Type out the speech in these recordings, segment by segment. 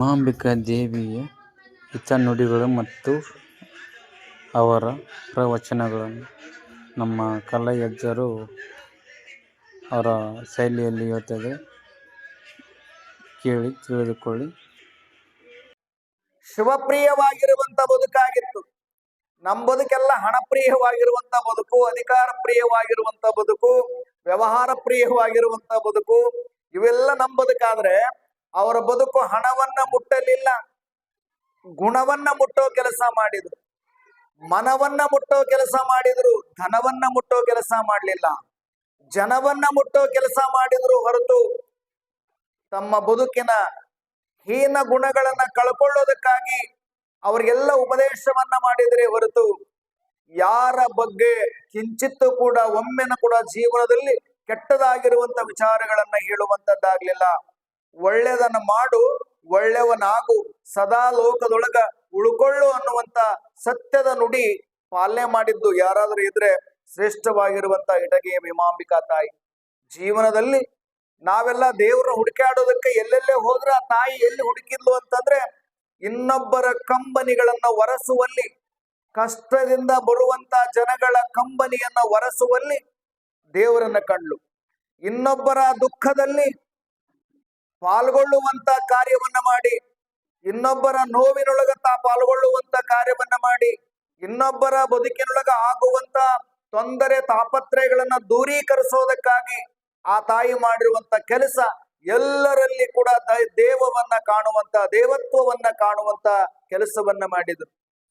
ಮಾಂಬಿಕಾ ದೇವಿಯ ಹಿತನುಡಿಗಳು ಮತ್ತು ಅವರ ಪ್ರವಚನಗಳನ್ನು ನಮ್ಮ ಕಲ್ಲಯ್ಯಜ್ಜರು ಅವರ ಶೈಲಿಯಲ್ಲಿ ಹೇಳ್ತಾರೆ, ಕೇಳಿ ತಿಳಿದುಕೊಳ್ಳಿ. ಶಿವಪ್ರಿಯವಾಗಿರುವಂತ ಬದುಕಾಗಿತ್ತು. ನಮ್ಮ ಬದುಕೆಲ್ಲ ಹಣಪ್ರಿಯವಾಗಿರುವಂತ ಬದುಕು, ಅಧಿಕಾರ ಪ್ರಿಯವಾಗಿರುವಂತ ಬದುಕು, ವ್ಯವಹಾರ ಪ್ರಿಯವಾಗಿರುವಂತ ಬದುಕು. ಇವೆಲ್ಲ ನಮ್ಮ ಬದುಕಾದ್ರೆ ಅವರ ಬದುಕು ಹಣವನ್ನ ಮುಟ್ಟಲಿಲ್ಲ, ಗುಣವನ್ನ ಮುಟ್ಟೋ ಕೆಲಸ ಮಾಡಿದ್ರು, ಮನವನ್ನ ಮುಟ್ಟೋ ಕೆಲಸ ಮಾಡಿದ್ರು, ಧನವನ್ನ ಮುಟ್ಟೋ ಕೆಲಸ ಮಾಡಲಿಲ್ಲ, ಜನವನ್ನ ಮುಟ್ಟೋ ಕೆಲಸ ಮಾಡಿದ್ರು ಹೊರತು ತಮ್ಮ ಬದುಕಿನ ಹೀನ ಗುಣಗಳನ್ನ ಕಳ್ಕೊಳ್ಳೋದಕ್ಕಾಗಿ ಅವರಿಗೆಲ್ಲ ಉಪದೇಶವನ್ನ ಮಾಡಿದರೆ ಹೊರತು ಯಾರ ಬಗ್ಗೆ ಕಿಂಚಿತ್ತು ಕೂಡ ಒಮ್ಮೆನ ಕೂಡ ಜೀವನದಲ್ಲಿ ಕೆಟ್ಟದಾಗಿರುವಂತ ವಿಚಾರಗಳನ್ನ ಹೇಳುವಂತದ್ದಾಗ್ಲಿಲ್ಲ. ಒಳ್ಳೆಯದನ್ನ ಮಾಡು, ಒಳ್ಳೆಯವನಾಗು, ಸದಾ ಲೋಕದೊಳಗ ಉಳ್ಕೊಳ್ಳು ಅನ್ನುವಂತ ಸತ್ಯದ ನುಡಿ ಪಾಲನೆ ಮಾಡಿದ್ದು ಯಾರಾದರೂ ಇದ್ರೆ ಶ್ರೇಷ್ಠವಾಗಿರುವಂತ ಇಟಗಿಯ ಭೀಮಾಂಬಿಕಾ ತಾಯಿ. ಜೀವನದಲ್ಲಿ ನಾವೆಲ್ಲ ದೇವ್ರನ್ನ ಹುಡುಕಾಡೋದಕ್ಕೆ ಎಲ್ಲೆಲ್ಲೇ ಹೋದ್ರೆ ಆ ತಾಯಿ ಎಲ್ಲಿ ಹುಡುಕಿದ್ಲು ಅಂತಂದ್ರೆ ಇನ್ನೊಬ್ಬರ ಕಂಬನಿಗಳನ್ನ ಒರೆಸುವಲ್ಲಿ, ಕಷ್ಟದಿಂದ ಬರುವಂತ ಜನಗಳ ಕಂಬನಿಯನ್ನ ಒರೆಸುವಲ್ಲಿ ದೇವರನ್ನ ಕಂಡ್ಲು. ಇನ್ನೊಬ್ಬರ ದುಃಖದಲ್ಲಿ ಪಾಲ್ಗೊಳ್ಳುವಂತ ಕಾರ್ಯವನ್ನ ಮಾಡಿ, ಇನ್ನೊಬ್ಬರ ನೋವಿನೊಳಗ ಪಾಲ್ಗೊಳ್ಳುವಂತ ಕಾರ್ಯವನ್ನ ಮಾಡಿ, ಇನ್ನೊಬ್ಬರ ಬದುಕಿನೊಳಗ ಆಗುವಂತ ತೊಂದರೆ ತಾಪತ್ರಯಗಳನ್ನ ದೂರೀಕರಿಸೋದಕ್ಕಾಗಿ ಆ ತಾಯಿ ಮಾಡಿರುವಂತ ಕೆಲಸ ಎಲ್ಲರಲ್ಲಿ ಕೂಡ ದೇವವನ್ನ ಕಾಣುವಂತ, ದೇವತ್ವವನ್ನ ಕಾಣುವಂತ ಕೆಲಸವನ್ನ ಮಾಡಿದ್ರು.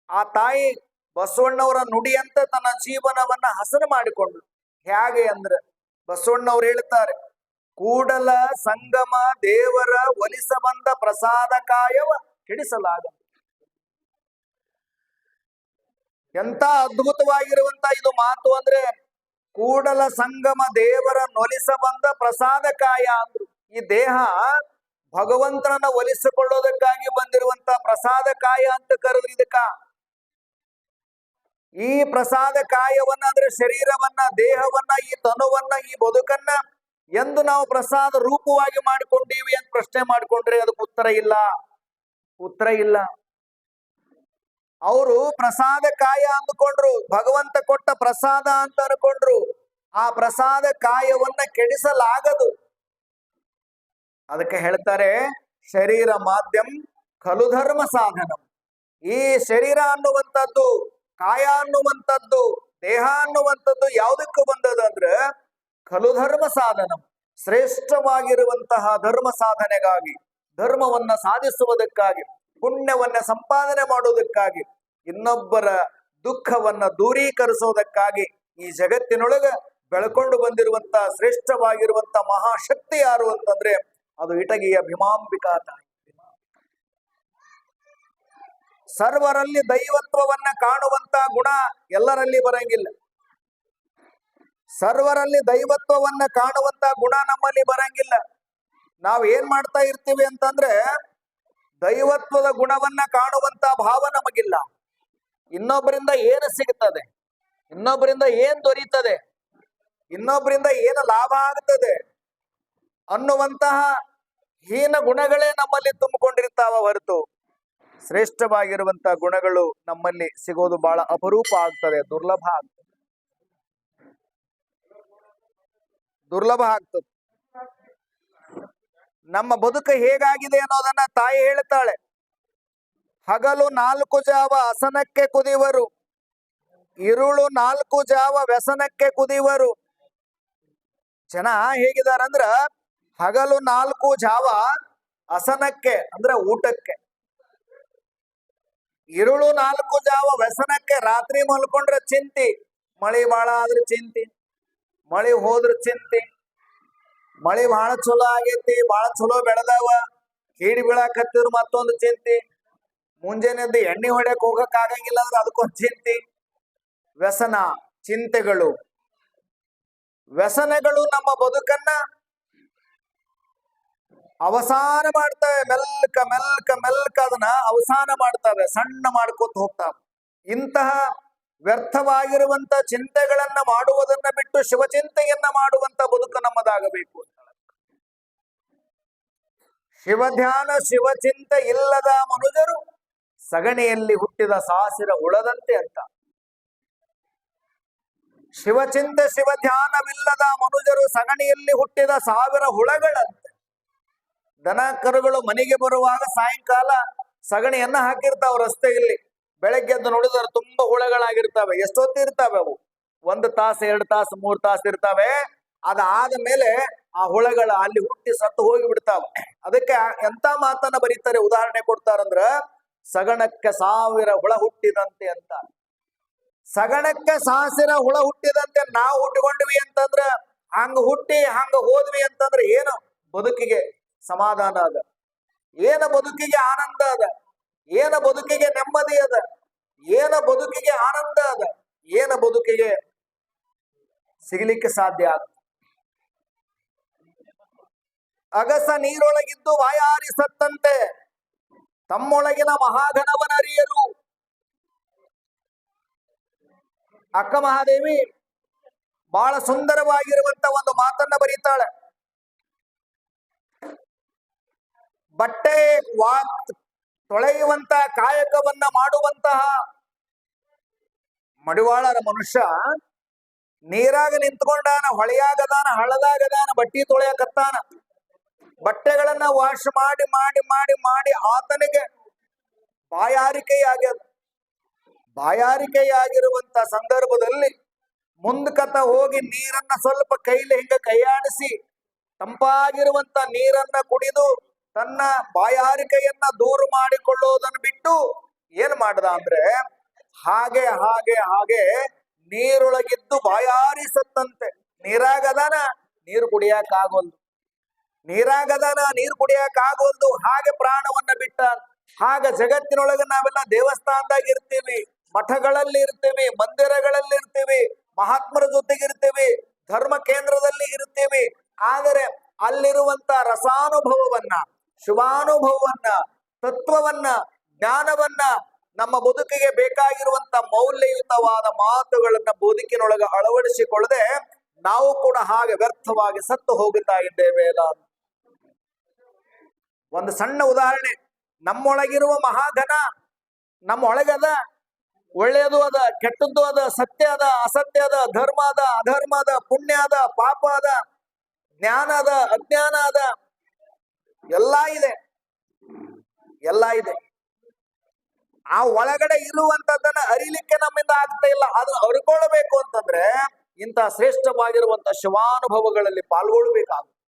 ಆ ತಾಯಿ ಬಸವಣ್ಣವರ ನುಡಿಯಂತ ತನ್ನ ಜೀವನವನ್ನ ಹಸನು ಮಾಡಿಕೊಂಡ್ರು. ಹೇಗೆ ಅಂದ್ರೆ ಬಸವಣ್ಣವ್ರು ಹೇಳ್ತಾರೆ, ಕೂಡಲ ಸಂಗಮ ದೇವರ ಒಲಿಸ ಬಂದ ಪ್ರಸಾದ ಕಾಯವ ಕೆಡಿಸಲಾಗ. ಎಂತ ಅದ್ಭುತವಾಗಿರುವಂತ ಇದು ಮಾತು ಅಂದ್ರೆ, ಕೂಡಲ ಸಂಗಮ ದೇವರ ನೊಲಿಸ ಬಂದ ಪ್ರಸಾದ ಕಾಯ ಅಂದ್ರು. ಈ ದೇಹ ಭಗವಂತನನ್ನ ಒಲಿಸಿಕೊಳ್ಳೋದಕ್ಕಾಗಿ ಬಂದಿರುವಂತ ಪ್ರಸಾದ ಕಾಯ ಅಂತ ಕರೆದ್ರು ಇದಕ್ಕ. ಈ ಪ್ರಸಾದ ಕಾಯವನ್ನ ಅಂದ್ರೆ ಶರೀರವನ್ನ, ದೇಹವನ್ನ, ಈ ತನುವನ್ನ, ಈ ಬದುಕನ್ನ ಎಂದು ನಾವು ಪ್ರಸಾದ ರೂಪವಾಗಿ ಮಾಡಿಕೊಂಡೀವಿ ಅಂತ ಪ್ರಶ್ನೆ ಮಾಡಿಕೊಂಡ್ರೆ ಅದಕ್ಕೆ ಉತ್ತರ ಇಲ್ಲ. ಅವರು ಪ್ರಸಾದ ಕಾಯ ಅಂದುಕೊಂಡ್ರು, ಭಗವಂತ ಕೊಟ್ಟ ಪ್ರಸಾದ ಅಂತ ಅನ್ಕೊಂಡ್ರು. ಆ ಪ್ರಸಾದ ಕಾಯವನ್ನ ಕೆಡಿಸಲಾಗದು. ಅದಕ್ಕೆ ಹೇಳ್ತಾರೆ, ಶರೀರ ಮಾಧ್ಯಮ ಖಲು ಧರ್ಮ ಸಾಧನಂ. ಈ ಶರೀರ ಅನ್ನುವಂಥದ್ದು, ಕಾಯ ಅನ್ನುವಂಥದ್ದು, ದೇಹ ಅನ್ನುವಂಥದ್ದು ಯಾವುದಕ್ಕೂ ಬಂದದ ಅಂದ್ರೆ ಖಲು ಧರ್ಮ ಸಾಧನಂ, ಶ್ರೇಷ್ಠವಾಗಿರುವಂತಹ ಧರ್ಮ ಸಾಧನೆಗಾಗಿ, ಧರ್ಮವನ್ನ ಸಾಧಿಸುವುದಕ್ಕಾಗಿ, ಪುಣ್ಯವನ್ನ ಸಂಪಾದನೆ ಮಾಡುವುದಕ್ಕಾಗಿ, ಇನ್ನೊಬ್ಬರ ದುಃಖವನ್ನ ದೂರೀಕರಿಸೋದಕ್ಕಾಗಿ ಈ ಜಗತ್ತಿನೊಳಗ ಬೆಳ್ಕೊಂಡು ಬಂದಿರುವಂತ ಶ್ರೇಷ್ಠವಾಗಿರುವಂತ ಮಹಾಶಕ್ತಿ ಯಾರು ಅಂತಂದ್ರೆ ಅದು ಇಟಗಿಯ ಭೀಮಾಂಬಿಕಾ ತಾಯಿ. ಸರ್ವರಲ್ಲಿ ದೈವತ್ವವನ್ನ ಕಾಣುವಂತ ಗುಣ ಎಲ್ಲರಲ್ಲಿ ಬರಂಗಿಲ್ಲ. ಸರ್ವರಲ್ಲಿ ದೈವತ್ವವನ್ನ ಕಾಣುವಂತ ಗುಣ ನಮ್ಮಲ್ಲಿ ಬರಂಗಿಲ್ಲ. ನಾವ್ ಏನ್ ಮಾಡ್ತಾ ಇರ್ತೀವಿ ಅಂತಂದ್ರೆ ದೈವತ್ವದ ಗುಣವನ್ನ ಕಾಣುವಂತ ಭಾವ ನಮಗಿಲ್ಲ. ಇನ್ನೊಬ್ಬರಿಂದ ಏನು ಸಿಗುತ್ತದೆ, ಇನ್ನೊಬ್ಬರಿಂದ ಏನ್ ದೊರೀತದೆ, ಇನ್ನೊಬ್ಬರಿಂದ ಏನು ಲಾಭ ಆಗ್ತದೆ ಅನ್ನುವಂತಹ ಹೀನ ಗುಣಗಳೇ ನಮ್ಮಲ್ಲಿ ತುಂಬಿಕೊಂಡಿರ್ತಾವ ಹೊರತು ಶ್ರೇಷ್ಠವಾಗಿರುವಂತಹ ಗುಣಗಳು ನಮ್ಮಲ್ಲಿ ಸಿಗೋದು ಬಹಳ ಅಪರೂಪ ಆಗ್ತದೆ, ದುರ್ಲಭ ಆಗ್ತದೆ. ನಮ್ಮ ಬದುಕು ಹೇಗಾಗಿದೆ ಅನ್ನೋದನ್ನ ತಾಯಿ ಹೇಳ್ತಾಳೆ. ಹಗಲು 4 ಜಾವ ಅಸನಕ್ಕೆ ಕುದಿವರು, ಇರುಳು 4 ಜಾವ ವ್ಯಸನಕ್ಕೆ ಕುದಿವರು. ಜನ ಹೇಗಿದಾರಂದ್ರ ಹಗಲು 4 ಜಾವ ಅಸನಕ್ಕೆ ಅಂದ್ರೆ ಊಟಕ್ಕೆ, ಇರುಳು 4 ಜಾವ ವ್ಯಸನಕ್ಕೆ, ರಾತ್ರಿ ಮಲ್ಕೊಂಡ್ರೆ ಚಿಂತಿ, ಮಳಿ ಬಾಳ ಆದ್ರೆ ಚಿಂತಿ, ಮಳಿ ಹೋದ್ರ ಚಿಂತಿ, ಮಳಿ ಬಹಳ ಚಲೋ ಆಗೈತಿ, ಬಹಳ ಚಲೋ ಬೆಳೆದಾವ, ಕೀಡಿ ಬೀಳಾಕತ್ತಿದ್ರು ಮತ್ತೊಂದು ಚಿಂತಿ, ಮುಂಜಾನೆದ್ದು ಎಣ್ಣೆ ಹೊಡ್ಯಕ್ ಹೋಗಕ್ ಆಗಂಗಿಲ್ಲ ಅಂದ್ರೆ ಅದಕ್ಕೊಂದು ಚಿಂತಿ. ವ್ಯಸನ, ಚಿಂತೆಗಳು, ವ್ಯಸನಗಳು ನಮ್ಮ ಬದುಕನ್ನ ಅವಸಾನ ಮಾಡ್ತವೆ. ಮೆಲ್ಕ ಅದನ್ನ ಅವಸಾನ ಮಾಡ್ತವೆ, ಸಣ್ಣ ಮಾಡ್ಕೋತ ಹೋಗ್ತಾವೆ. ಇಂತಹ ವ್ಯರ್ಥವಾಗಿರುವಂತ ಚಿಂತೆಗಳನ್ನ ಮಾಡುವುದನ್ನ ಬಿಟ್ಟು ಶಿವಚಿಂತೆಯನ್ನ ಮಾಡುವಂತ ಬದುಕು ನಮ್ಮದಾಗಬೇಕು. ಶಿವಧ್ಯಾನ ಶಿವಚಿಂತ ಇಲ್ಲದ ಮನುಜರು ಸಗಣಿಯಲ್ಲಿ ಹುಟ್ಟಿದ ಸಾಸಿರ ಹುಳದಂತೆ ಅಂತ. ಶಿವಚಿಂತೆ ಶಿವಧ್ಯಾನವಿಲ್ಲದ ಮನುಜರು ಸಗಣಿಯಲ್ಲಿ ಹುಟ್ಟಿದ ಸಾವಿರ ಹುಳಗಳಂತೆ. ದನ ಕರುಗಳು ಮನೆಗೆ ಬರುವಾಗ ಸಾಯಂಕಾಲ ಸಗಣಿಯನ್ನ ಹಾಕಿರ್ತಾವ ರಸ್ತೆಯಲ್ಲಿ. ಬೆಳಗ್ಗೆ ಎದ್ದು ನೋಡಿದ್ರೆ ತುಂಬಾ ಹುಳಗಳಾಗಿರ್ತವೆ. ಎಷ್ಟೊತ್ತು ಇರ್ತವೆ ಅವು? 1 ತಾಸು 2 ತಾಸು 3 ತಾಸು ಇರ್ತವೆ. ಅದಾದ ಮೇಲೆ ಆ ಹುಳಗಳ ಅಲ್ಲಿ ಹುಟ್ಟಿ ಸತ್ತು ಹೋಗಿ ಬಿಡ್ತಾವ. ಅದಕ್ಕೆ ಎಂತ ಮಾತನ್ನ ಬರೀತಾರೆ, ಉದಾಹರಣೆ ಕೊಡ್ತಾರಂದ್ರ ಸಗಣಕ್ಕೆ 1000 ಹುಳ ಹುಟ್ಟಿದಂತೆ ಅಂತ. ಸಗಣಕ್ಕೆ 1000 ಹುಳ ಹುಟ್ಟಿದಂತೆ ನಾವು ಹುಟ್ಟಿಕೊಂಡ್ವಿ ಅಂತಂದ್ರ, ಹಂಗ ಹುಟ್ಟಿ ಹಂಗ ಹೋದ್ವಿ ಅಂತಂದ್ರ ಏನು ಬದುಕಿಗೆ ಸಮಾಧಾನ ಅದ? ಏನ ಬದುಕಿಗೆ ಆನಂದ ಅದ? ಏನ ಬದುಕಿಗೆ ನೆಮ್ಮದಿ ಅದ? ಏನ ಬದುಕಿಗೆ ಆನಂದ ಅದ? ಏನ ಬದುಕಿಗೆ ಸಿಗಲಿಕ್ಕೆ ಸಾಧ್ಯ ಆಗ? ಅಗಸ ನೀರೊಳಗಿದ್ದು ಬಾಯಾರಿ ಸತ್ತಂತೆ ತಮ್ಮೊಳಗಿನ ಮಹಾಘನವನರಿಯರು. ಅಕ್ಕ ಮಹಾದೇವಿ ಬಹಳ ಸುಂದರವಾಗಿರುವಂತ ಒಂದು ಮಾತನ್ನ ಬರೀತಾಳೆ. ಬಟ್ಟೆ ತೊಳೆಯುವಂತ ಕಾಯಕವನ್ನ ಮಾಡುವಂತಹ ಮಡಿವಾಳರ ಮನುಷ್ಯ ನೀರಾಗ ನಿಂತ್ಕೊಂಡಾನ, ಹೊಳೆಯಾಗದಾನ, ಹಳ್ಳದಾಗದಾನ, ಬಟ್ಟಿ ತೊಳೆಯಕತ್ತಾನ. ಬಟ್ಟೆಗಳನ್ನ ವಾಶ್ ಮಾಡಿ ಮಾಡಿ ಮಾಡಿ ಮಾಡಿ ಆತನಿಗೆ ಬಾಯಾರಿಕೆಯಾಗ್ಯದ. ಬಾಯಾರಿಕೆಯಾಗಿರುವಂತ ಸಂದರ್ಭದಲ್ಲಿ ಮುಂದಕತ್ತ ಹೋಗಿ ನೀರನ್ನ ಸ್ವಲ್ಪ ಕೈಲಿ ಹಿಂಗ ಕೈಯಾಡಿಸಿ ತಂಪಾಗಿರುವಂತ ನೀರನ್ನ ಕುಡಿದು ತನ್ನ ಬಾಯಾರಿಕೆಯನ್ನ ದೂರ ಮಾಡಿಕೊಳ್ಳೋದನ್ನು ಬಿಟ್ಟು ಏನ್ ಮಾಡ್ದ ಅಂದ್ರೆ ಹಾಗೆ ಹಾಗೆ ಹಾಗೆ ನೀರೊಳಗಿದ್ದು ಬಾಯಾರಿ ಸತ್ತಂತೆ. ನೀರಾಗದಾನ, ನೀರು ಕುಡಿಯಕ್ಕಾಗೋಲ್ದು. ನೀರಾಗದಾನ, ನೀರು ಕುಡಿಯಕ್ಕಾಗೋಲ್ದು. ಹಾಗೆ ಪ್ರಾಣವನ್ನ ಬಿಟ್ಟ. ಹಾಗ ಜಗತ್ತಿನೊಳಗೆ ನಾವೆಲ್ಲ ದೇವಸ್ಥಾನದಾಗ ಇರ್ತೀವಿ, ಮಠಗಳಲ್ಲಿ ಇರ್ತೀವಿ, ಮಂದಿರಗಳಲ್ಲಿ ಇರ್ತೀವಿ, ಮಹಾತ್ಮರ ಜೊತೆಗಿರ್ತೀವಿ, ಧರ್ಮ ಕೇಂದ್ರದಲ್ಲಿ ಇರ್ತೀವಿ. ಆದರೆ ಅಲ್ಲಿರುವಂತ ರಸಾನುಭವವನ್ನ, ಶುಭಾನುಭವವನ್ನ, ತತ್ವವನ್ನ, ಜ್ಞಾನವನ್ನ, ನಮ್ಮ ಬದುಕಿಗೆ ಬೇಕಾಗಿರುವಂತ ಮೌಲ್ಯಯುತವಾದ ಮಾತುಗಳನ್ನ ಬದುಕಿನೊಳಗೆ ಅಳವಡಿಸಿಕೊಳ್ಳದೆ ನಾವು ಕೂಡ ಹಾಗೆ ವ್ಯರ್ಥವಾಗಿ ಸತ್ತು ಹೋಗುತ್ತಾ ಇದ್ದೇವೆ ಅಲ್ಲ. ಒಂದು ಸಣ್ಣ ಉದಾಹರಣೆ, ನಮ್ಮೊಳಗಿರುವ ಮಹಾಘನ ನಮ್ಮೊಳಗದ. ಒಳ್ಳೆಯದು ಅದ, ಕೆಟ್ಟದ್ದು ಅದ, ಸತ್ಯ ಅದ, ಅಸತ್ಯ ಅದ, ಧರ್ಮ ಅದ, ಅಧರ್ಮ ಅದ, ಪುಣ್ಯ ಅದ, ಪಾಪ ಅದ, ಜ್ಞಾನ ಅದ, ಅಜ್ಞಾನ ಅದ, ಎಲ್ಲ ಇದೆ, ಎಲ್ಲ ಇದೆ. ಆ ಒಳಗಡೆ ಇರುವಂತದ್ದನ್ನ ಅರಿಲಿಕ್ಕೆ ನಮ್ಮಿಂದ ಆಗ್ತಾ ಇಲ್ಲ. ಅದನ್ನ ಅರಿಕೊಳ್ಳಬೇಕು ಅಂತಂದ್ರೆ ಇಂತಹ ಶ್ರೇಷ್ಠವಾಗಿರುವಂತ ಶಿವಾನುಭವಗಳಲ್ಲಿ ಪಾಲ್ಗೊಳ್ಬೇಕಾಗುತ್ತೆ.